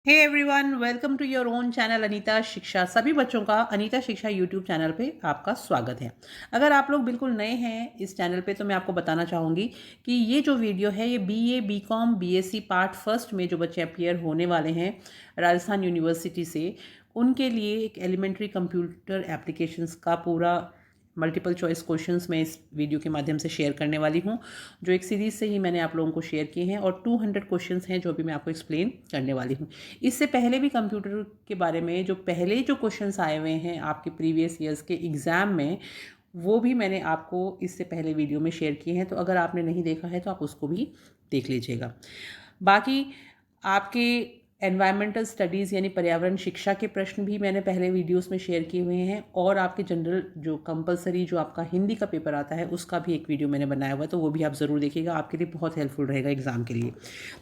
Hey everyone, welcome to your own channel Anita Shiksha. सभी बच्चों का अनीता शिक्षा यूट्यूब चैनल पे आपका स्वागत है। अगर आप लोग बिल्कुल नए हैं इस चैनल पे तो मैं आपको बताना चाहूँगी कि ये जो वीडियो है ये BA, BCom, BSc part first में जो बच्चे अपीयर होने वाले हैं राजस्थान यूनिवर्सिटी से, उनके लिए एक एलिमेंट्री कंप्यूटर एप्लीकेशंस का पूरा मल्टीपल चॉइस क्वेश्चंस मैं इस वीडियो के माध्यम से शेयर करने वाली हूँ, जो एक सीरीज़ से ही मैंने आप लोगों को शेयर किए हैं और 200 क्वेश्चंस हैं जो भी मैं आपको एक्सप्लेन करने वाली हूँ। इससे पहले भी कंप्यूटर के बारे में जो पहले जो क्वेश्चंस आए हुए हैं आपके प्रीवियस ईयर्स के एग्ज़ाम में, वो भी मैंने आपको इससे पहले वीडियो में शेयर किए हैं, तो अगर आपने नहीं देखा है तो आप उसको भी देख लीजिएगा। बाकी आपके एनवायरमेंटल स्टडीज़ यानी पर्यावरण शिक्षा के प्रश्न भी मैंने पहले वीडियोस में शेयर किए हुए हैं, और आपके जनरल जो कंपलसरी जो आपका हिंदी का पेपर आता है उसका भी एक वीडियो मैंने बनाया हुआ है, तो वो भी आप ज़रूर देखिएगा, आपके लिए बहुत हेल्पफुल रहेगा एग्ज़ाम के लिए।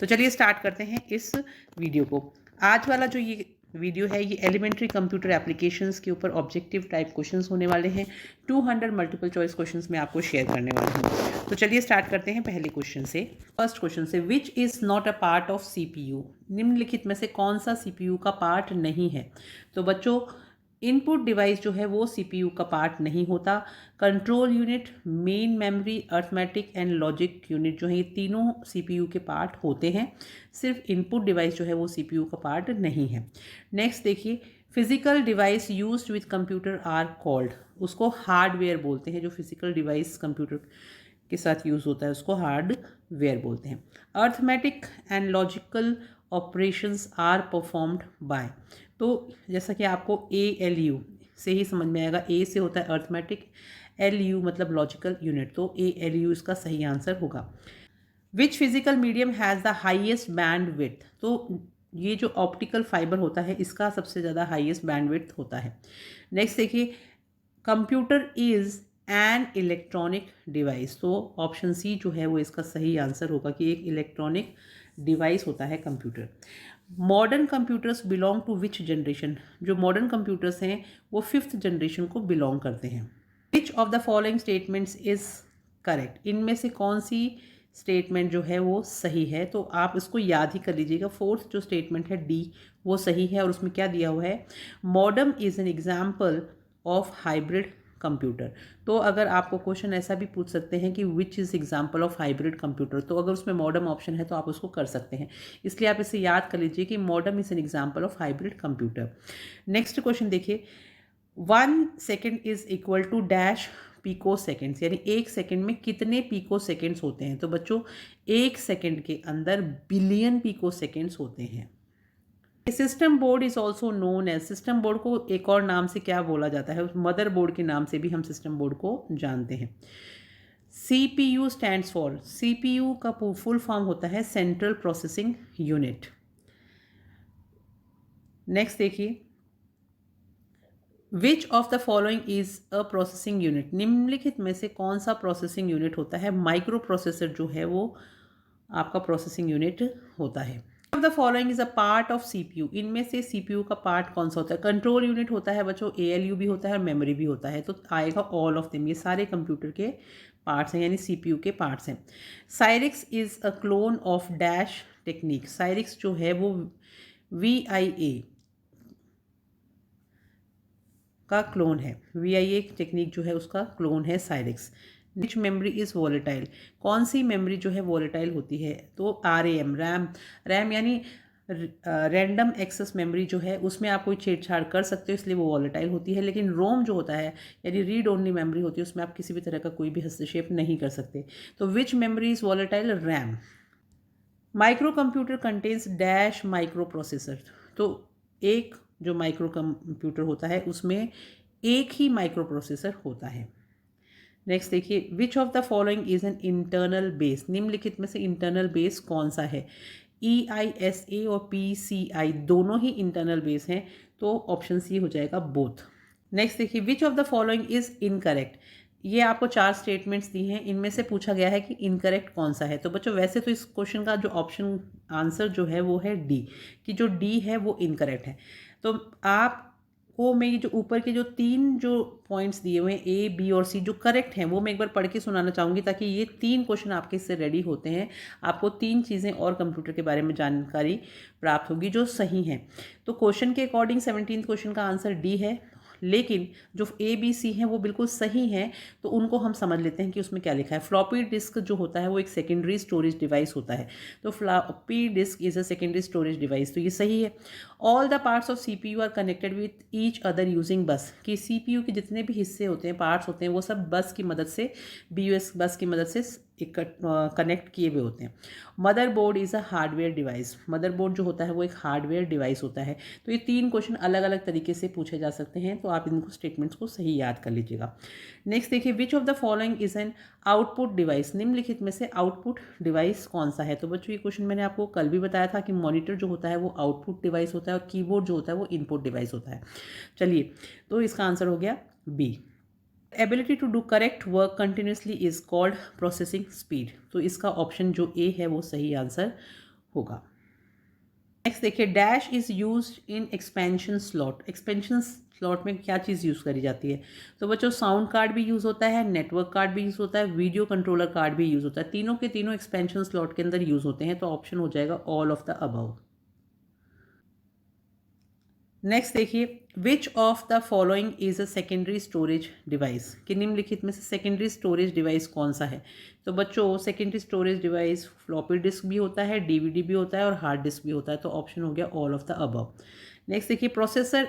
तो चलिए स्टार्ट करते हैं इस वीडियो को। आज वाला जो ये वीडियो है ये एलिमेंट्री कंप्यूटर एप्लीकेशंस के ऊपर ऑब्जेक्टिव टाइप क्वेश्चंस होने वाले हैं। 200 मल्टीपल चॉइस क्वेश्चंस मैं आपको शेयर करने वाली हूँ। तो चलिए स्टार्ट करते हैं पहले क्वेश्चन से। फर्स्ट क्वेश्चन से, which is not a part of CPU? निम्नलिखित में से कौन सा सीपीयू का पार्ट नहीं है? तो बच्चों, इनपुट डिवाइस जो है वो सीपीयू का पार्ट नहीं होता। Control unit, main memory, arithmetic and logic unit जो है ये तीनों सीपीयू के पार्ट होते हैं। सिर्फ इनपुट डिवाइस जो है वो सीपीयू का पार्ट नहीं है। नेक्स्ट देखिए, physical device used with computer are called. उसको हार्डवेयर बोलते हैं। जो फिजिकल डिवाइस कंप्यूटर के साथ यूज़ होता है उसको हार्डवेयर बोलते हैं। Arithmetic and logical operations are performed by. तो जैसा कि आपको ALU से ही समझ में आएगा, ए से होता है अर्थमेटिक, LU मतलब लॉजिकल यूनिट, तो ALU इसका सही आंसर होगा। Which physical medium has the highest band width? तो ये जो ऑप्टिकल फाइबर होता है इसका सबसे ज़्यादा हाइएस्ट बैंड विड्थ होता है। नेक्स्ट देखिए, computer is an electronic device. तो ऑप्शन सी जो है वो इसका सही आंसर होगा कि एक इलेक्ट्रॉनिक डिवाइस होता है computer. Modern computers belong to which generation? जो मॉडर्न कंप्यूटर्स हैं वो फिफ्थ जनरेशन को बिलोंग करते हैं। Which of the following statements is correct? इनमें से कौन सी स्टेटमेंट जो है वो सही है? तो आप इसको याद ही कर लीजिएगा। फोर्थ जो स्टेटमेंट है डी, वो सही है, और उसमें क्या दिया हुआ है? Modem is an example of hybrid computer. तो अगर आपको क्वेश्चन ऐसा भी पूछ सकते हैं कि which is example of hybrid computer, तो अगर उसमें मॉडम ऑप्शन है तो आप उसको कर सकते हैं। इसलिए आप इसे याद कर लीजिए कि modem is an example of hybrid computer. Next question देखिए, 1 सेकेंड इज इक्वल टू डैश पीको सेकेंड्स, यानी एक सेकेंड में कितने पीको सेकेंड्स होते हैं? तो बच्चों, एक सेकेंड के अंदर बिलियन पीको सेकेंड्स होते हैं। System board is also known as, system board को एक और नाम से क्या बोला जाता है? मदर बोर्ड के नाम से भी हम सिस्टम बोर्ड को जानते हैं। CPU स्टैंड्स फॉर, CPU का फुल फॉर्म होता है सेंट्रल प्रोसेसिंग यूनिट। नेक्स्ट देखिए, which of the following is a processing unit? निम्नलिखित में से कौन सा प्रोसेसिंग यूनिट होता है? माइक्रो प्रोसेसर जो है वो आपका प्रोसेसिंग यूनिट होता है। Of the following is a part of CPU? इनमें से सीपीयू का पार्ट कौन सा होता है? कंट्रोल यूनिट होता है बच्चों, ALU भी होता है और मेमोरी भी होता है, तो आएगा ऑल ऑफ देम। ये सारे कंप्यूटर के पार्ट्स हैं, यानी सीपीयू के पार्ट्स हैं। Cyrix is a clone of dash technique? Cyrix जो है वो VIA का क्लोन है। VIA टेक्निक जो है उसका क्लोन है साइरिक्स। विच मेमोरी इज़ वॉलेटाइल? कौन सी मेमोरी जो है वॉलेटाइल होती है? तो RAM, रैम यानी रैंडम एक्सेस मेमोरी जो है उसमें आप कोई छेड़छाड़ कर सकते हो, इसलिए वो वॉलेटाइल होती है। लेकिन रोम जो होता है यानी रीड ओनली मेमोरी होती है, उसमें आप किसी भी तरह का कोई भी हस्तक्षेप नहीं कर सकते। तो which memory is volatile? RAM. Microcomputer contains dash microprocessor? तो एक जो माइक्रो कंप्यूटर होता है उसमें एक ही माइक्रो प्रोसेसर होता है। नेक्स्ट देखिए, which of the following is an internal base? निम्नलिखित में से इंटरनल बेस कौन सा है? EISA और PCI दोनों ही इंटरनल बेस हैं, तो ऑप्शन सी हो जाएगा बोथ। नेक्स्ट देखिए, which of the following is incorrect? ये आपको 4 स्टेटमेंट्स दी हैं, इनमें से पूछा गया है कि इनकरेक्ट कौन सा है। तो बच्चों, वैसे तो इस क्वेश्चन का जो ऑप्शन आंसर जो है वो है डी, कि जो डी है वो इनकरेक्ट है। तो आप वो मैं ये जो ऊपर के जो 3 जो पॉइंट्स दिए हुए हैं ए, बी और सी जो करेक्ट हैं वो मैं एक बार पढ़ के सुनाना चाहूँगी, ताकि ये 3 क्वेश्चन आपके इससे रेडी होते हैं। आपको 3 चीज़ें और कंप्यूटर के बारे में जानकारी प्राप्त होगी जो सही हैं। तो क्वेश्चन के अकॉर्डिंग 17th क्वेश्चन का आंसर डी है, लेकिन जो ए बी सी हैं वो बिल्कुल सही हैं। तो उनको हम समझ लेते हैं कि उसमें क्या लिखा है। फ्लॉपी डिस्क जो होता है वो एक सेकेंडरी स्टोरेज डिवाइस होता है। तो floppy disk is a secondary storage device, तो ये सही है। All the parts of CPU are connected with each other using bus, कि सीपीयू के जितने भी हिस्से होते हैं, पार्ट्स होते हैं, वो सब बस की मदद से, बीयूएस बस की मदद से कनेक्ट किए हुए होते हैं। Motherboard is a hardware device, motherboard जो होता है वो एक हार्डवेयर डिवाइस होता है। तो ये 3 क्वेश्चन अलग अलग तरीके से पूछे जा सकते हैं, तो आप इनको स्टेटमेंट्स को सही याद कर लीजिएगा। नेक्स्ट देखिए, which of the following is an output device, निम्नलिखित में से आउटपुट डिवाइस कौन सा है। तो बच्चों ये क्वेश्चन मैंने आपको कल भी बताया था कि मॉनिटर जो होता है वो आउटपुट डिवाइस होता है और कीबोर्ड जो होता है वो इनपुट डिवाइस होता है। चलिए, तो इसका आंसर हो गया B. Ability to do correct work continuously is called processing speed, तो इसका ऑप्शन जो ए है वो सही आंसर होगा। नेक्स्ट देखिए, dash is use in expansion slot, expansion slot में क्या चीज़ यूज़ करी जाती है। तो बच्चों साउंड कार्ड भी यूज़ होता है, नेटवर्क कार्ड भी यूज़ होता है, वीडियो कंट्रोलर कार्ड भी यूज़ होता है, तीनों के तीनों एक्सपेंशन स्लॉट के अंदर यूज़ होते हैं। तो ऑप्शन हो जाएगा all of the above. Next देखिए, which of the following is a secondary storage device, कि निम्नलिखित में से सेकेंडरी स्टोरेज डिवाइस कौन सा है। तो बच्चों secondary storage device floppy disk भी होता है, डीवीडी भी होता है और हार्ड डिस्क भी होता है। तो ऑप्शन हो गया all of the above. Next देखिए, processor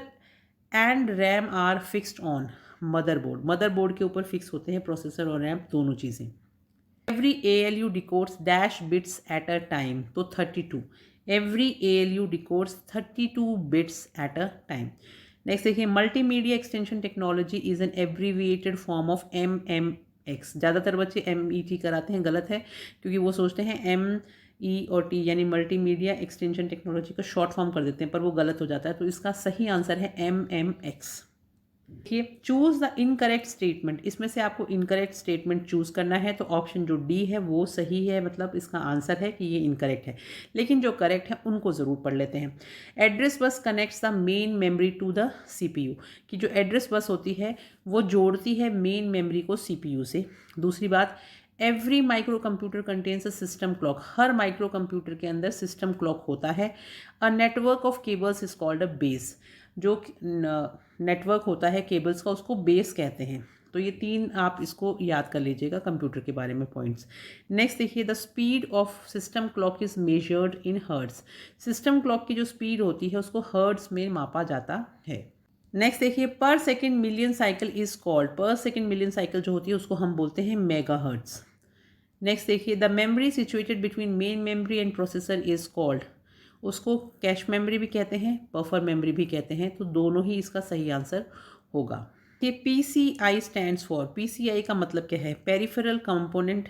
and RAM are fixed on motherboard, motherboard के ऊपर फिक्स होते हैं प्रोसेसर और रैम दोनों चीज़ें। Every ALU decodes dash bits at a time, तो 32, every ALU decodes 32 bits at a time. Next देखिए, multimedia extension technology is an abbreviated form of MMX, ज़्यादातर बच्चे MET कराते हैं, गलत है, क्योंकि वो सोचते हैं ME और T यानी मल्टीमीडिया एक्सटेंशन टेक्नोलॉजी का शॉर्ट फॉर्म कर देते हैं, पर वो गलत हो जाता है। तो इसका सही आंसर है MMX। देखिए, चूज द इनकरेक्ट स्टेटमेंट, इसमें से आपको इनकरेक्ट स्टेटमेंट चूज करना है। तो ऑप्शन जो डी है वो सही है, मतलब इसका आंसर है कि ये इनकरेक्ट है, लेकिन जो करेक्ट है उनको ज़रूर पढ़ लेते हैं। Address bus connects the main memory to the CPU, कि जो एड्रेस बस होती है वो जोड़ती है मेन मेमोरी को CPU से। दूसरी बात, every micro computer contains a system clock, her micro computer के अंदर सिस्टम क्लॉक होता है। A network of cables is called a base, जो नेटवर्क होता है केबल्स का उसको बेस कहते हैं। तो ये 3 आप इसको याद कर लीजिएगा कंप्यूटर के बारे में पॉइंट्स। नेक्स्ट देखिए, the speed of system clock is measured in hertz, system clock की जो स्पीड होती है उसको हर्ट्स में मापा जाता है। नेक्स्ट देखिए, पर second million cycle is called, पर सेकेंड मिलियन साइकिल जो होती है उसको हम बोलते हैं मेगा हर्ट्स। नेक्स्ट देखिए, the memory situated between main memory and processor is called, उसको कैश मेमोरी भी कहते हैं, बफर मेमोरी भी कहते हैं। तो दोनों ही इसका सही आंसर होगा। ये PCI स्टैंड्स फॉर, PCI का मतलब क्या है, पेरिफेरल कंपोनेंट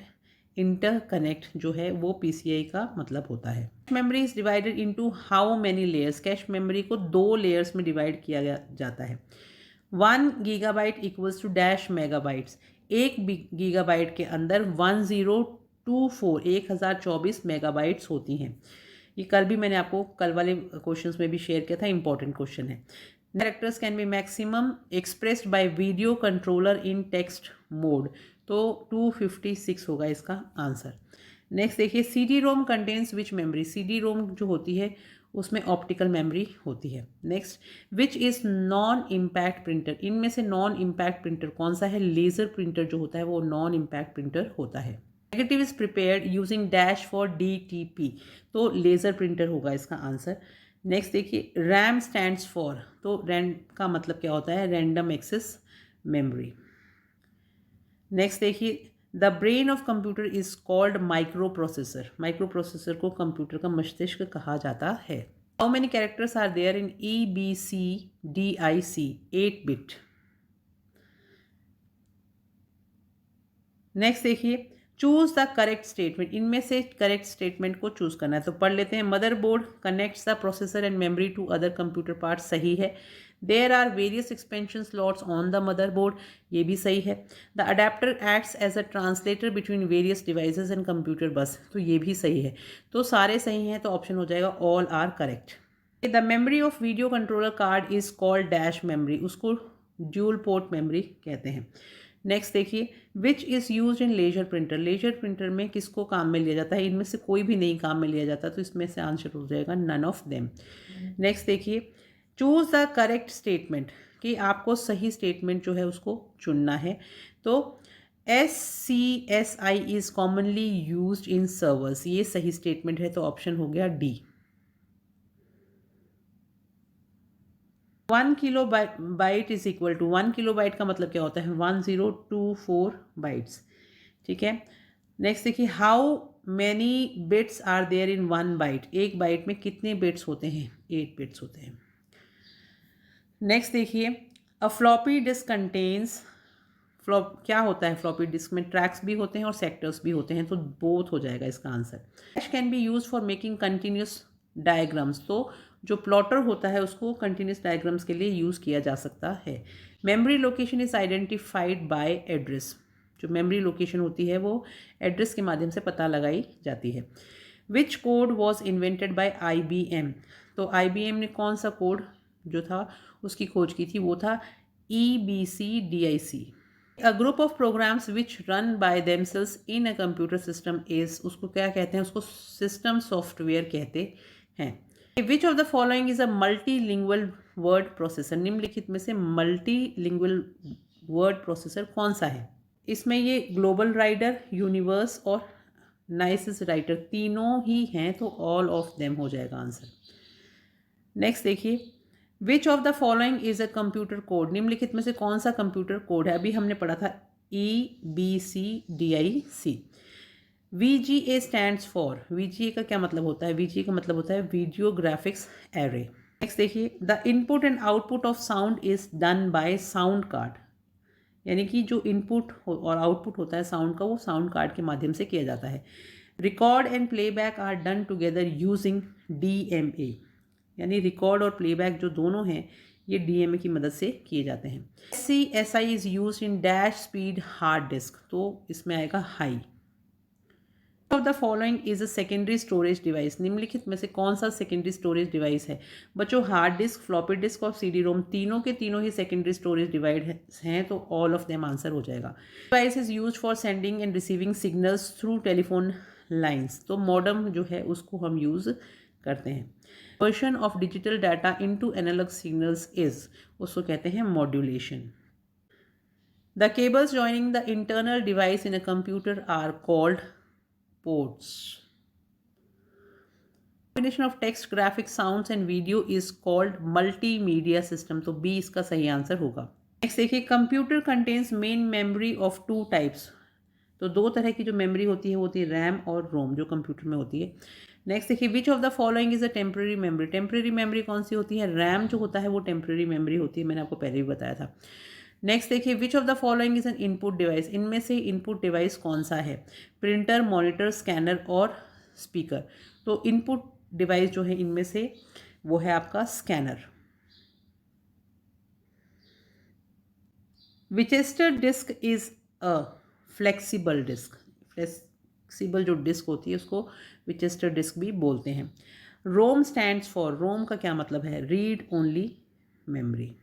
इंटरकनेक्ट जो है वो PCI का मतलब होता है। Memory is divided into how many layers, cache memory को 2 लेयर्स में डिवाइड किया जाता है। 1 gigabyte equals to dash megabytes, 1 gigabyte के अंदर 1024 मेगाबाइट्स होती हैं। ये कल भी मैंने आपको कल वाले क्वेश्चंस में भी शेयर किया था, इंपॉर्टेंट क्वेश्चन है। Characters can be maximum expressed by video controller in text mode, तो 256 होगा इसका आंसर। नेक्स्ट देखिए, CD-ROM कंटेन्स विच मेमोरी, CD-ROM जो होती है उसमें ऑप्टिकल मेमोरी होती है। Next, which is non impact printer, इनमें से नॉन इम्पैक्ट प्रिंटर कौन सा है, लेज़र प्रिंटर जो होता है वो नॉन इम्पैक्ट प्रिंटर होता है। Negative is prepared using dash for DTP, तो लेज़र प्रिंटर होगा इसका आंसर। नेक्स्ट देखिए, रैम स्टैंड्स फॉर, तो रैम का मतलब क्या होता है, रैंडम एक्सेस मेमोरी। नेक्स्ट देखिए, the brain of computer is called microprocessor, microprocessor को कंप्यूटर का मस्तिष्क कहा जाता है। How many characters are there in EBCDIC, 8 bit. Next देखिए, चूज द करेक्ट स्टेटमेंट, इनमें से करेक्ट स्टेटमेंट को चूज करना है। तो पढ़ लेते हैं, motherboard connects the processor and memory to other computer part, सही है। There are various expansion slots on the motherboard, ये भी सही है। The adapter acts as a translator between various devices and computer bus, तो ये भी सही है। तो सारे सही हैं, तो ऑप्शन हो जाएगा all are correct. The memory of video controller card is called dash memory, उसको ड्यूल पोर्ट मेमोरी कहते हैं। नेक्स्ट देखिए, which is use in laser printer, laser printer में किसको काम में लिया जाता है, इनमें से कोई भी नहीं काम में लिया जाता, तो इसमें से आंसर हो जाएगा नन ऑफ देम। नेक्स्ट देखिए, चूज द करेक्ट स्टेटमेंट, कि आपको सही स्टेटमेंट जो है उसको चुनना है। तो SCSI is commonly use in servers, ये सही स्टेटमेंट है, तो ऑप्शन हो गया D. 1 kilobyte is equal to, 1 kilobyte का मतलब क्या होता है, 1024 बाइट्स, ठीक है। नेक्स्ट देखिए, how many bits are there in 1 byte, एक बाइट में कितने बिट्स होते हैं, 8 बिट्स होते हैं। नेक्स्ट देखिए, अ फ्लॉपी डिस्क कंटेन्स, फ्लॉप क्या होता है, फ्लॉपी डिस्क में ट्रैक्स भी होते हैं और सेक्टर्स भी होते हैं, तो बोथ हो जाएगा इसका answer. Dash can be use for making continuous diagrams, तो जो प्लॉटर होता है उसको कंटिन्यूस डायग्राम्स के लिए यूज़ किया जा सकता है। Memory location is identified by address, जो मेमोरी लोकेशन होती है वो एड्रेस के माध्यम से पता लगाई जाती है। विच code was invented by IBM, तो IBM ने कौन सा कोड जो था उसकी खोज की थी, वो था EBCDIC। A group of programs which run by themselves in a computer system is, उसको क्या कहते हैं, उसको सिस्टम सॉफ्टवेयर कहते हैं। Which of the following is a multilingual word processor, निम्नलिखित में से मल्टीलिंगुअल वर्ड प्रोसेसर कौन सा है। इसमें ये ग्लोबल राइडर, यूनिवर्स और नाइसिस राइटर तीनों ही हैं, तो ऑल ऑफ देम हो जाएगा आंसर। नेक्स्ट देखिए, which of the following is a computer code, निम्नलिखित में से कौन सा कंप्यूटर कोड है, अभी हमने पढ़ा था EBCDIC। VGA stands for, VGA का क्या मतलब होता है, VGA का मतलब होता है वीडियो ग्राफिक्स एरे। नेक्स्ट देखिए, the input and output of sound is done by sound card, यानी कि जो इनपुट और आउटपुट होता है साउंड का, वो साउंड कार्ड के माध्यम से किया जाता है। Record and playback are done together using DMA, यानी रिकॉर्ड और प्लेबैक जो दोनों हैं ये DMA की मदद से किए जाते हैं। SCSI is use in dash speed hard disk, तो इसमें आएगा high. Of the following is a secondary storage device, निम्नलिखित में से कौन सा सेकेंडरी स्टोरेज डिवाइस है। बच्चों, हार्ड डिस्क, फ्लॉपी डिस्क और CD-ROM तीनों के तीनों ही सेकेंडरी स्टोरेज डिवाइस हैं, तो ऑल ऑफ देम आंसर हो जाएगा। Device is use for sending and receiving signals through telephone lines, तो मॉडम जो है उसको हम यूज़ करते हैं। Conversion of digital data into analog signals is, उसको कहते हैं modulation. The cables joining the internal device in a computer are called ports. Combination of text, graphics, sounds and video is called multimedia system, तो B इसका सही answer होगा। Next देखिए, computer contains main memory of 2 types, तो 2 तरह की जो memory होती है वो होती है रैम और रोम, जो कंप्यूटर में होती है। नेक्स्ट देखिए, which of the following is a temporary memory, temporary memory कौन सी होती है, रैम जो होता है वो टेम्प्रेरी मेमोरी होती है, मैंने आपको पहले भी बताया था। नेक्स्ट देखिए, which of the following is an input device, इनमें से इनपुट डिवाइस कौन सा है, प्रिंटर, मॉनिटर, स्कैनर और स्पीकर, तो इनपुट डिवाइस जो है इनमें से वो है आपका scanner. Winchester disk is a flexible disk, flexible जो डिस्क होती है उसको विचेस्टर डिस्क भी बोलते हैं। रोम स्टैंड्स फॉर, रोम का क्या मतलब है, read only memory.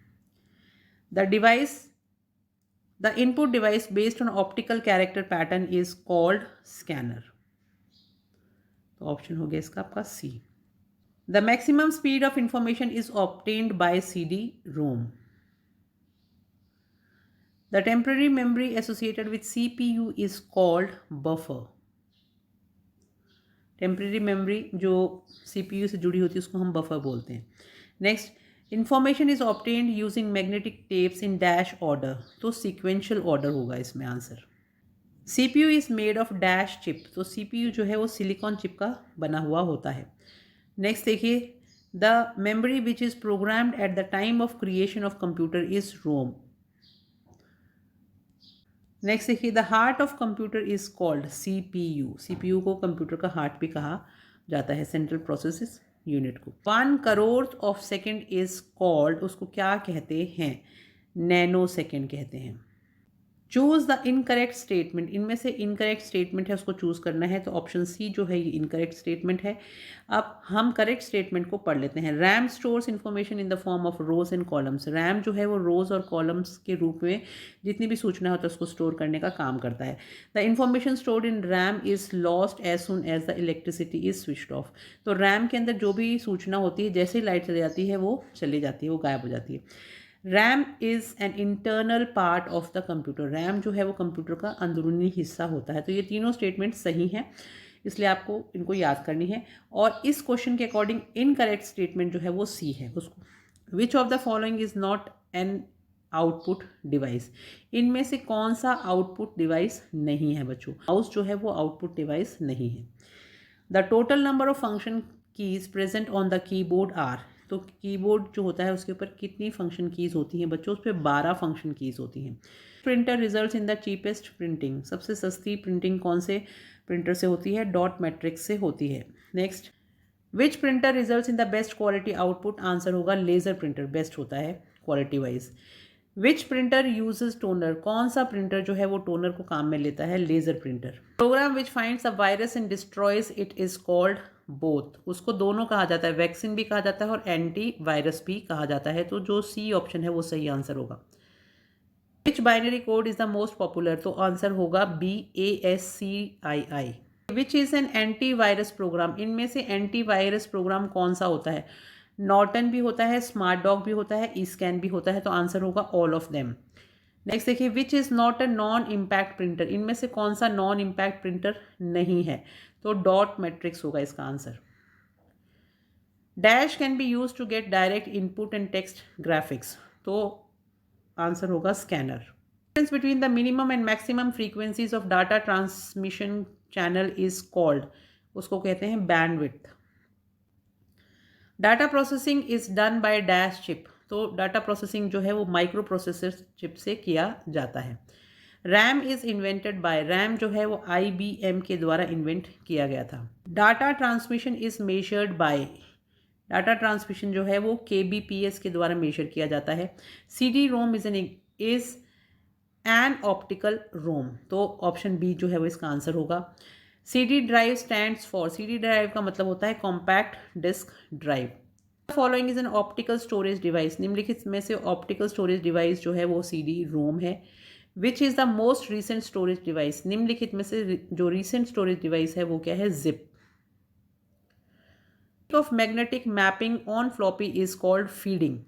The device, the input device based on optical character pattern is called scanner, तो ऑप्शन हो गया इसका आपका C। The maximum speed of information is obtained by CD-ROM. The temporary memory associated with CPU is called buffer. Temporary memory जो CPU से जुड़ी होती है उसको हम बफर बोलते हैं। Next, information is obtained using magnetic tapes in dash order, तो सीक्वेंशियल ऑर्डर होगा इसमें answer. CPU is made of dash chip, तो CPU जो है वो सिलिकॉन चिप का बना हुआ होता है। नेक्स्ट देखिए, the memory which is programmed at the time of creation of computer is ROM. Next देखिए, the heart of computer is called CPU, CPU को कंप्यूटर का हार्ट भी कहा जाता है, सेंट्रल प्रोसेस यूनिट को। 1 crore of second is called, उसको क्या कहते हैं, नैनो सेकेंड कहते हैं। चूज द इनकरेक्ट स्टेटमेंट, इनमें से इनकरेक्ट स्टेटमेंट है उसको चूज करना है, तो ऑप्शन सी जो है ये इनकरेक्ट स्टेटमेंट है। अब हम करेक्ट स्टेटमेंट को पढ़ लेते हैं। RAM stores information in the form of rose and columns, RAM जो है वो रोज और कॉलम्स के रूप में जितनी भी सूचना होता है उसको स्टोर करने का काम करता है। The information stored in RAM is lost as soon as the electricity is switched off, तो रैम के अंदर जो भी सूचना होती है जैसे ही लाइट चली जाती है वो चली जाती है, वो गायब हो जाती है। RAM is an internal part of the computer, RAM जो है वो कंप्यूटर का अंदरूनी हिस्सा होता है। तो ये तीनों स्टेटमेंट सही हैं, इसलिए आपको इनको याद करनी है। और इस क्वेश्चन के अकॉर्डिंग इनकरेक्ट स्टेटमेंट जो है वो सी है। उसको विच of the following is not an output device, इनमें से कौन सा आउटपुट डिवाइस नहीं है बच्चों? माउस जो है वो आउटपुट डिवाइस नहीं है। The total number of function keys present on the keyboard are, तो कीबोर्ड जो होता है उसके ऊपर कितनी फंक्शन कीज होती हैं बच्चों? उस पर 12 फंक्शन कीज होती हैं। Printer results in the cheapest printing, सबसे सस्ती प्रिंटिंग कौन से प्रिंटर से होती है? डॉट मैट्रिक्स से होती है। Next, which printer results in the best quality output? Answer होगा लेज़र प्रिंटर, बेस्ट होता है quality wise. Which printer uses toner, कौन सा प्रिंटर जो है वो टोनर को काम में लेता है? Laser printer. Program which finds a virus and destroys it is called both, उसको दोनों कहा जाता है, वैक्सीन भी कहा जाता है और एंटी वायरस भी कहा जाता है, तो जो सी ऑप्शन है वो सही आंसर होगा। Which binary code is the most popular, तो आंसर होगा BASCII। Which is an anti virus program, इनमें से एंटी वायरस प्रोग्राम कौन सा होता है? नॉर्टन भी होता है, स्मार्ट डॉग भी होता है, ईस्कैन भी होता है, तो आंसर होगा ऑल ऑफ देम। नेक्स्ट देखिए, which is not a non impact printer, इनमें से कौन सा नॉन इम्पैक्ट प्रिंटर नहीं है? तो डॉट मैट्रिक्स होगा इसका answer. Dash can be use to get direct input and text graphics, तो आंसर होगा scanner. Difference between the minimum and maximum frequencies of data transmission channel is called, उसको कहते हैं bandwidth. Data processing is done by dash chip, तो data processing जो है वो micro processor chip से किया जाता है। RAM is invented by, RAM जो है वो IBM के द्वारा इन्वेंट किया गया था। Data transmission is measured bye, data transmission जो है वो KBPS के द्वारा मेजर किया जाता है। CD-ROM इज एन ऑप्टिकल रोम, तो ऑप्शन बी जो है वो इसका आंसर होगा। CD drive stands for, CD drive का मतलब होता है compact disk drive. Following is an optical storage device, निम्नलिखित में से ऑप्टिकल स्टोरेज डिवाइस जो है वो CD-ROM है। Which is the most recent storage device, निम्नलिखित में से जो रिसेंट स्टोरेज डिवाइस है वो क्या है? Zip. Of magnetic mapping on floppy is called feeding.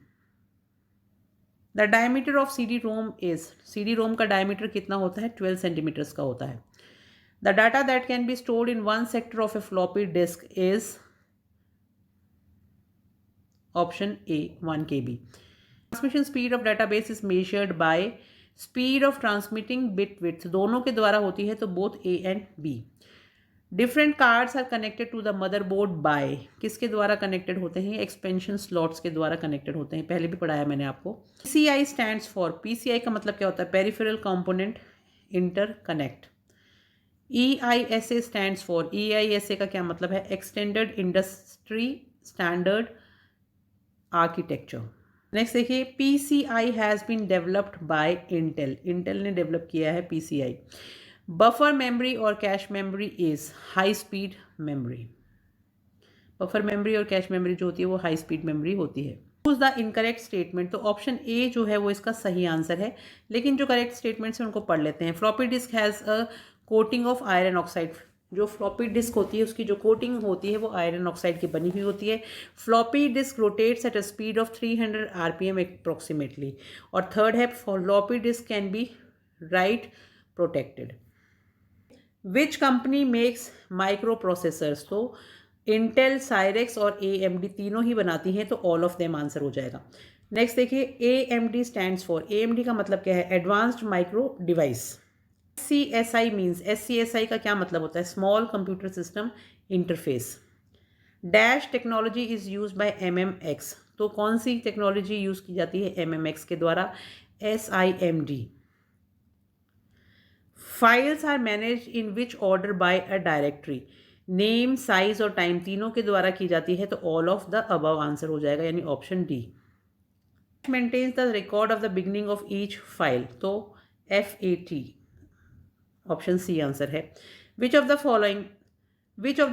The diameter of CD-ROM is, CD-ROM का डायमीटर कितना होता है? 12 सेंटीमीटर्स का होता है। The data that can be stored in one sector of a floppy disk is option A 1 KB। Transmission speed of database is measured by speed of transmitting bit width, दोनों के द्वारा होती है, तो both A and B। Different cards are connected to the motherboard by, किसके द्वारा connected होते हैं? एक्सपेंशन स्लॉट्स के द्वारा कनेक्टेड होते हैं, पहले भी पढ़ाया मैंने आपको। PCI स्टैंड्स फॉर, PCI का मतलब क्या होता है? Peripheral component interconnect. EISA stands for, EISA का क्या मतलब है? Extended industry standard architecture. Next देखिए, PCI has been developed by Intel, Intel ने डेवलप किया है PCI। बफर मेमोरी और cache memory is high speed memory, buffer memory और कैश मेमोरी जो होती है वो हाई स्पीड मेमोरी होती है। चूज द इनकरेक्ट स्टेटमेंट, तो ऑप्शन A जो है वो इसका सही आंसर है, लेकिन जो करेक्ट स्टेटमेंट्स हैं उनको पढ़ लेते हैं। Floppy disk has a coating of iron oxide, जो फ्लॉपी डिस्क होती है उसकी जो कोटिंग होती है वो आयरन ऑक्साइड की बनी हुई होती है। Floppy disk rotates at a speed of 300 RPM approximately. और थर्ड है, floppy disk can be right protected. Which company makes micro processors, तो इंटेल, साइरेक्स और AMD तीनों ही बनाती हैं, तो ऑल ऑफ देम आंसर हो जाएगा। नेक्स्ट देखिए, AMD स्टैंड्स फॉर, AMD का मतलब क्या है? Advanced micro device. SCSI means, SCSI का क्या मतलब होता है? Small computer system interface. Dash technology is use by MMX, तो कौन सी टेक्नोलॉजी यूज की जाती है MMX के द्वारा? SIMD। Files are manage in which order by a directory, name, size और टाइम तीनों के द्वारा की जाती है, तो all of the above answer हो जाएगा, यानी option D। Maintains the record of the beginning of each file, तो FAT, ऑप्शन सी आंसर है। Which of the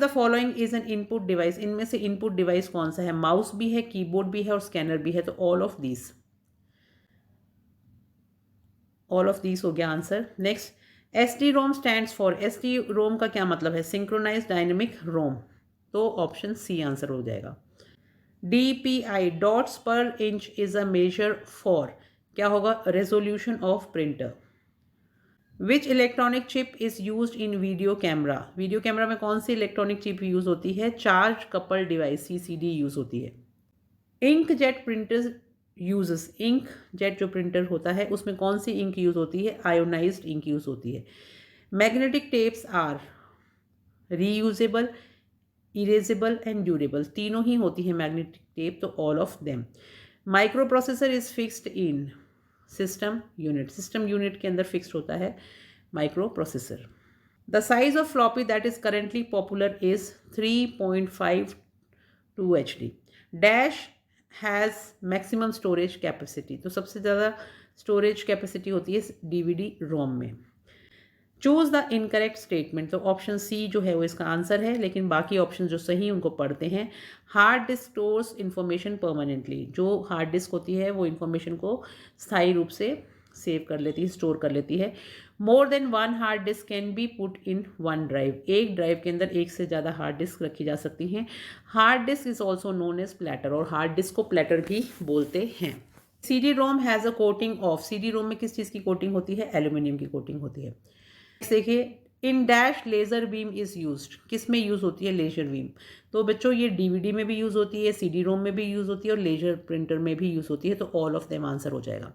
following is an input device, इनमें से इनपुट डिवाइस कौन सा है? माउस भी है, कीबोर्ड भी है और स्कैनर भी है, तो ऑल ऑफ दीज हो गया answer. Next, SD-ROM stands for, SD-ROM का क्या मतलब है? सिंक्रोनाइज डायनेमिक रोम, तो ऑप्शन सी आंसर हो जाएगा। DPI, dots per inch, is a measure for, क्या होगा? Resolution of printer. Which electronic chip is use in video camera, video camera में कौन सी इलेक्ट्रॉनिक चिप यूज होती है? Charge couple device, CCD use होती है। Ink jet printer uses, ink jet जो प्रिंटर होता है उसमें कौन सी इंक यूज होती है? आयोनाइज्ड इंक यूज होती है। Magnetic tapes are reusable, erasable and durable, तीनों ही होती है मैग्नेटिक टेप, तो all of them. Micro processor is fixed in system unit, system unit के अंदर फिक्स्ड होता है micro processor. The size of floppy that is currently popular is 3.52 HD। Dash has maximum storage capacity, तो सबसे ज़्यादा storage capacity होती है DVD रोम में। चूज द इनकरेक्ट स्टेटमेंट, तो ऑप्शन सी जो है वो इसका आंसर है, लेकिन बाकी ऑप्शन जो सही उनको पढ़ते हैं। Hard disc stores information permanently, जो हार्ड डिस्क होती है वो इंफॉर्मेशन को स्थायी रूप से सेव कर लेती है, स्टोर कर लेती है। मोर than one hard disk can be put in one drive, एक ड्राइव के अंदर एक से ज़्यादा हार्ड डिस्क रखी जा सकती हैं। Hard disk is also known as platter, और हार्ड डिस्क को प्लेटर भी बोलते हैं। CD-ROM has a coating of, CD-ROM में किस चीज़ की कोटिंग होती है? एल्यूमिनियम की कोटिंग होती है। देखिए, in dash laser beam is used, किस में यूज़ होती है? Laser beam. तो बच्चों ये DVD में भी यूज़ होती है, CD-ROM में भी यूज़ होती है और लेजर प्रिंटर में भी यूज़ होती है, तो ऑल ऑफ देम आंसर हो जाएगा।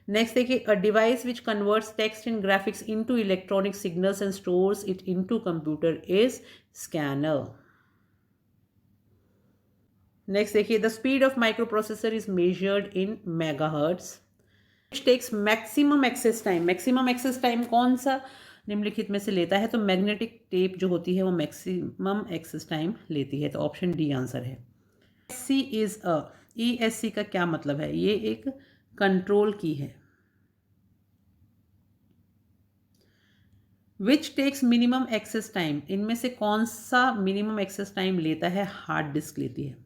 नेक्स्ट देखिए, a device which converts text and graphics into electronic signals and stores it into computer is scanner. Next देखिए, the speed of micro processor is measured in megahertz. Which takes maximum access time, maximum access time कौन सा निम्नलिखित में से लेता है? तो magnetic tape जो होती है वो मैक्सिमम एक्सेस टाइम लेती है, तो ऑप्शन डी आंसर है। ESC इज अ, ESC का क्या मतलब है? ये एक कंट्रोल की है। Which takes minimum access time, इनमें से कौन सा मिनिमम एक्सेस टाइम लेता है? हार्ड डिस्क लेती है।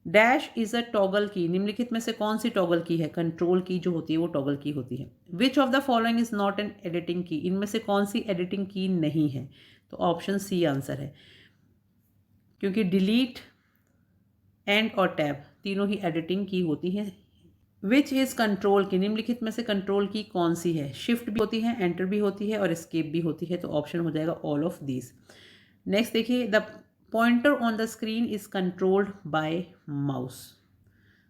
डैश इज अ टॉगल की, निम्नलिखित में से कौन सी टॉगल की है? कंट्रोल की जो होती है वो टॉगल की होती है। Which of the following is not an editing की, इनमें से कौन सी एडिटिंग की नहीं है? तो ऑप्शन सी आंसर है, क्योंकि डिलीट, एंड और टैब तीनों ही एडिटिंग की होती हैं। विच इज कंट्रोल की, निम्नलिखित में से कंट्रोल की कौन सी है? शिफ्ट भी होती है, एंटर भी होती है और एस्केप भी होती है, तो ऑप्शन हो जाएगा ऑल ऑफ दीज। नेक्स्ट देखिए, the pointer on the screen is controlled by mouse,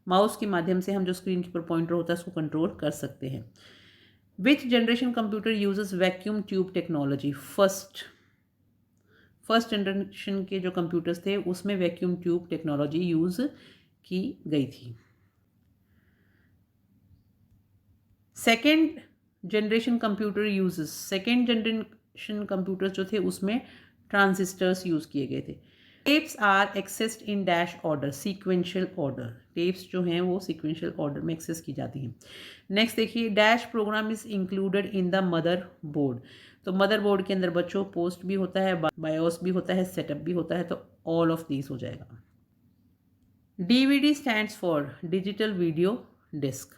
mouse के माध्यम से हम जो स्क्रीन पर पॉइंटर होता है उसको कंट्रोल कर सकते हैं। विच generation computer uses vacuum tube technology? First generation के जो कंप्यूटर्स थे उसमें वैक्यूम ट्यूब टेक्नोलॉजी यूज की गई थी। Second generation computer uses, second generation computer जो थे उसमें ट्रांजिस्टर्स यूज किए गए थे। Tapes are accessed in dash order, sequential order, tapes जो हैं वो सीक्वेंशियल ऑर्डर में एक्सेस की जाती हैं। नेक्स्ट देखिए, dash program is included in the mother board, तो मदर बोर्ड के अंदर बच्चों पोस्ट भी होता है, बायोस भी होता है, सेटअप भी होता है, तो ऑल ऑफ दीज हो जाएगा। DVD stands for digital video disk.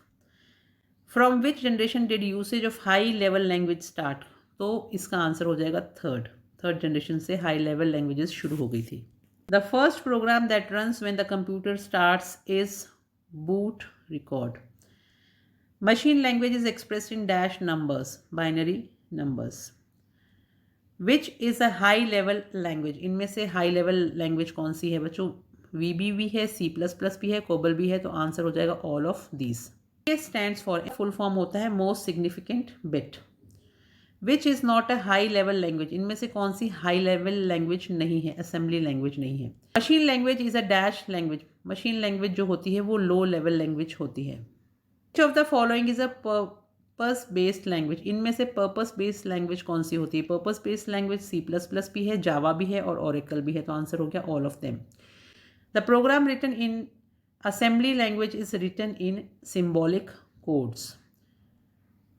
From which generation did usage of high level language start, तो इसका आंसर हो जाएगा थर्ड जनरेशन से हाई लेवल लैंग्वेजेस शुरू हो गई थी। The first program that runs when the computer starts is boot record. Machine language is expressed in dash numbers, binary numbers. Which is a high level language, इनमें से high level language कौन सी है बच्चों? VB भी है, C++ भी है, cobble भी है, तो आंसर हो जाएगा all of these. Stands for, full form होता है most significant bit. Which is not a high level language, इनमें से कौन सी हाई लेवल लैंग्वेज नहीं है? असेंबली लैंग्वेज नहीं है। Machine language is a dash language, machine language जो होती है वो लो लेवल लैंग्वेज होती है। Which of the following is a purpose based language, इनमें से पर्पस बेस्ड लैंग्वेज कौन सी होती है? पर्पस बेस्ड लैंग्वेज C++ भी है, जावा भी है और ओरेकल भी है, तो आंसर हो गया all of them. The program written in assembly language is written in symbolic codes.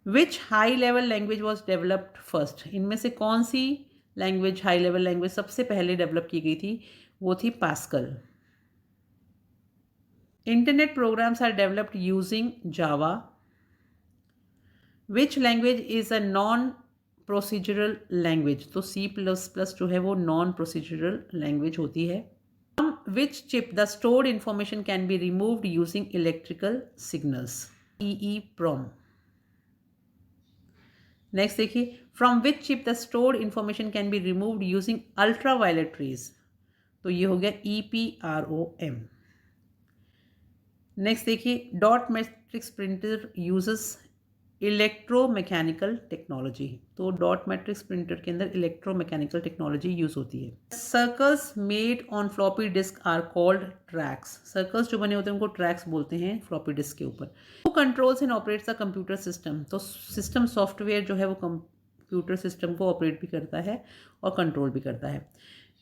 Which high level language was developed first, इनमें से कौन सी लैंग्वेज, हाई लेवल लैंग्वेज सबसे पहले डेवलप की गई थी? वो थी Pascal. Internet programs are developed using Java. Which language is a non procedural language, तो C++ जो है वो नॉन प्रोसीजरल लैंग्वेज होती है। Which chip the stored information can be removed using electrical signals? EEPROM. Next देखिए, from which chip the stored information can be removed using ultraviolet rays, तो ये हो गया EPROM। नेक्स्ट देखिए, dot matrix printer uses electromechanical technology, तो dot matrix printer के अंदर electromechanical technology use होती है। Circles made on floppy disk are called tracks, circles जो बने होते हैं उनको ट्रैक्स बोलते हैं फ्लॉपी डिस्क के ऊपर। Who controls and operates the computer system, तो सिस्टम सॉफ्टवेयर जो है वो कंप्यूटर सिस्टम को ऑपरेट भी करता है और कंट्रोल भी करता है।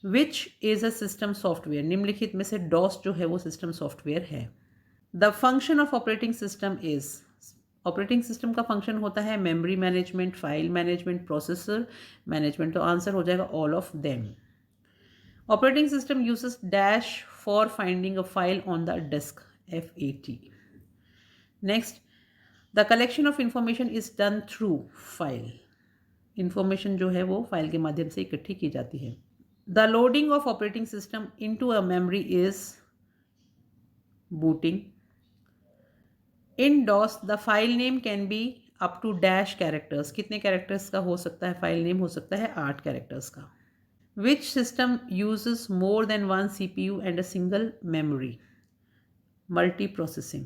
Which is a system software, निम्नलिखित में से डॉस जो है वो सिस्टम सॉफ्टवेयर है। The function of operating system is, operating system का फंक्शन होता है memory management, file management, processor management, तो आंसर हो जाएगा all of them. Operating system uses dash for finding a file on the disk, FAT। Next, the collection of information is done through file, information जो है वो file के माध्यम से इकट्ठी की जाती है। The loading of operating system into a memory is booting. In DOS the file name can be up to dash characters, कितने कैरेक्टर्स का हो सकता है फाइल नेम? हो सकता है 8 कैरेक्टर्स का। Which system uses more than one CPU and a single memory? Multi processing.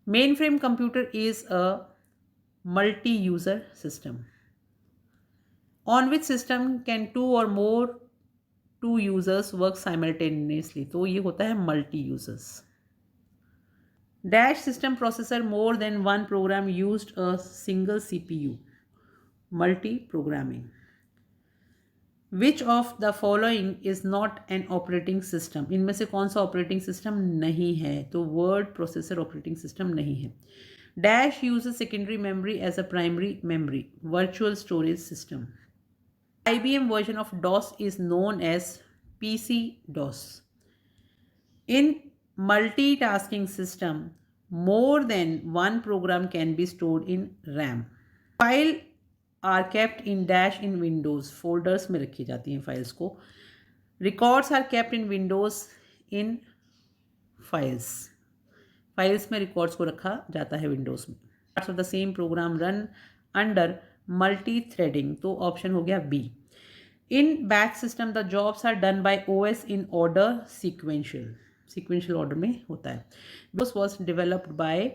Main frame computer is a multi user system. On which system can two users work simultaneously, तो ये होता है multi users. Dash system processor more than one program used a single CPU, multi-programming. Which of the following is not an operating system, इनमें से कौन सा operating system नहीं है? तो वर्ड प्रोसेसर ऑपरेटिंग सिस्टम नहीं है। Dash uses secondary memory as a primary memory, virtual storage system. IBM version of DOS is known as PC-DOS. In multitasking system, more than one program can be stored in RAM. File are kept in dash in Windows, folders में रखी जाती हैं files को। Records are kept in Windows in files, files में records को रखा जाता है विंडोज में। Parts of the same program run under multi threading, तो ऑप्शन हो गया B. In batch system the jobs are done by OS in order sequential order में होता है। This was developed by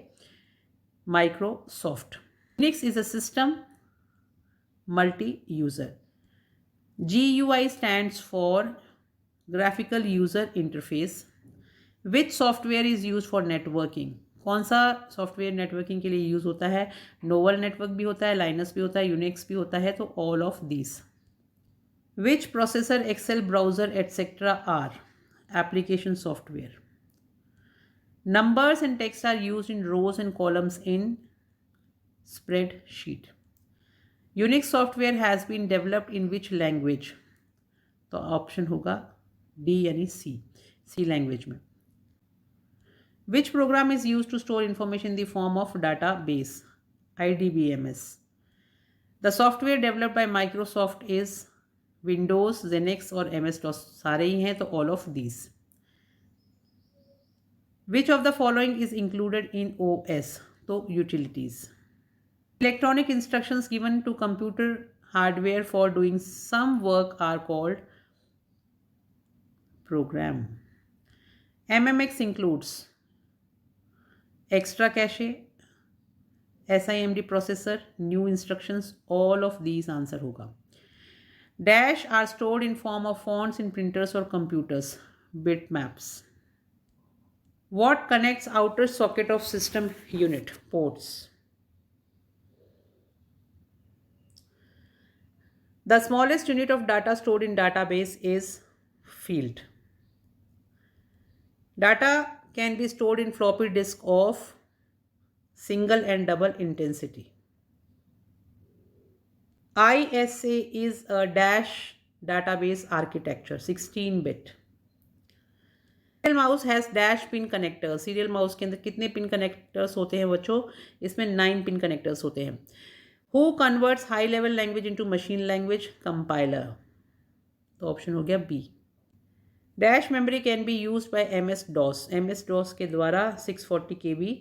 Microsoft. Unix is a system multi user. GUI stands for graphical user interface. Which software is use for networking, कौन सा software networking के लिए use होता है? Novel network भी होता है, लाइनस भी होता है, यूनिक्स भी होता है, तो all of this. Which processor, Excel, browser etcetera are application software. Numbers and text are used in rows and columns in spreadsheet. Unix software has been developed in which language? तो option होगा D यानी सी language में। Which program is used to store information in the form of database? IDBMS. The software developed by Microsoft is Windows, Linux और MS-DOS, सारे ही हैं, तो all of these. Which of the following is included in OS? तो utilities. Electronic instructions given to computer hardware for doing some work are called program. MMX includes extra cache, SIMD processor, new instructions, all of these answer होगा। Dash are stored in form of fonts in printers or computers, bitmaps. What connects outer socket of system unit? Ports. The smallest unit of data stored in database is field. Data can be stored in floppy disk of single and double intensity. ISA is a dash database architecture, 16-bit. Serial mouse has dash pin connectors. Serial mouse के अंदर कितने pin connectors होते हैं बच्चों? इसमें 9 pin connectors होते हैं. Who converts high level language into machine language? Compiler. तो ऑप्शन हो गया B. Dash memory can be use by MS DOS. MS DOS के द्वारा 640 KB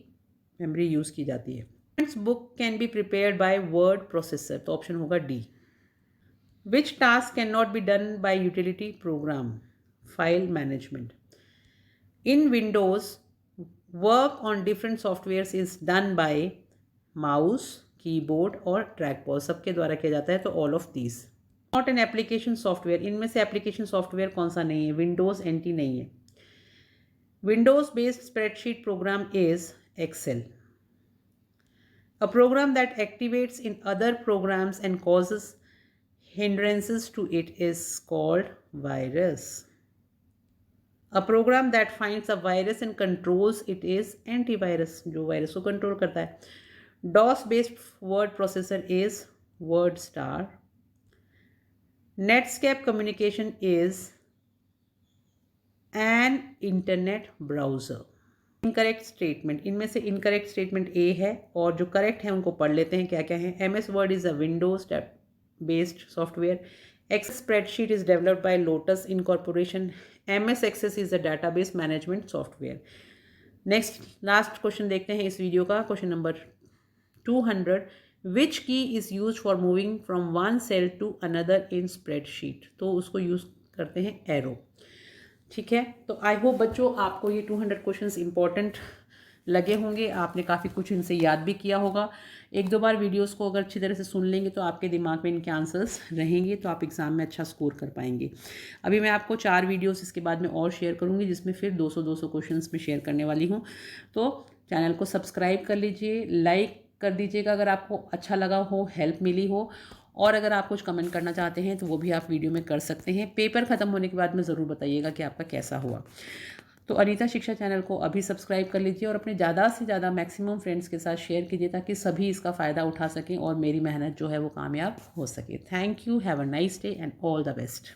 मेमोरी यूज की जाती है. Book can be prepared by word processor. तो option होगा D. Which task can not be done by utility programme? File management. In Windows, work on different softwares is done by mouse, keyboard और trackball. सबके द्वारा किया जाता है. तो all of these. Not an application software. इनमें से application software कौन सा नहीं है? Windows NT नहीं है. Windows based spreadsheet program is Excel. A program that activates in other programs and causes hindrances to it is called virus. A program that finds a virus and controls it is antivirus, जो virus को control करता है. DOS based word processor is WordStar. Netscape communication is an internet browser. Incorrect statement. इनमें से incorrect statement A है और जो correct है उनको पढ़ लेते हैं क्या क्या है. MS Word is a Windows based software. Excel spreadsheet is developed by Lotus Incorporation. MS Access is a database management software. Next, last question देखते हैं इस वीडियो का. Question number 200. Which key is used for moving from one cell to another in spreadsheet? तो उसको use करते हैं arrow. ठीक है. तो आई होप बच्चों आपको ये 200 क्वेश्चंस इंपॉर्टेंट लगे होंगे. आपने काफ़ी कुछ इनसे याद भी किया होगा. एक दो बार वीडियोस को अगर अच्छी तरह से सुन लेंगे तो आपके दिमाग में इनके आंसर्स रहेंगे, तो आप एग्ज़ाम में अच्छा स्कोर कर पाएंगे. अभी मैं आपको 4 वीडियोस इसके बाद में और शेयर करूंगी जिसमें फिर 200 क्वेश्चंस में शेयर करने वाली हूं. तो चैनल को सब्सक्राइब कर लीजिए, लाइक कर दीजिएगा अगर आपको अच्छा लगा हो, हेल्प मिली हो. और अगर आप कुछ कमेंट करना चाहते हैं तो वो भी आप वीडियो में कर सकते हैं. पेपर ख़त्म होने के बाद में ज़रूर बताइएगा कि आपका कैसा हुआ. तो अनीता शिक्षा चैनल को अभी सब्सक्राइब कर लीजिए और अपने ज़्यादा से ज़्यादा मैक्सिमम फ्रेंड्स के साथ शेयर कीजिए ताकि सभी इसका फ़ायदा उठा सकें और मेरी मेहनत जो है वो कामयाब हो सके. Thank you. Have a nice day and all the best.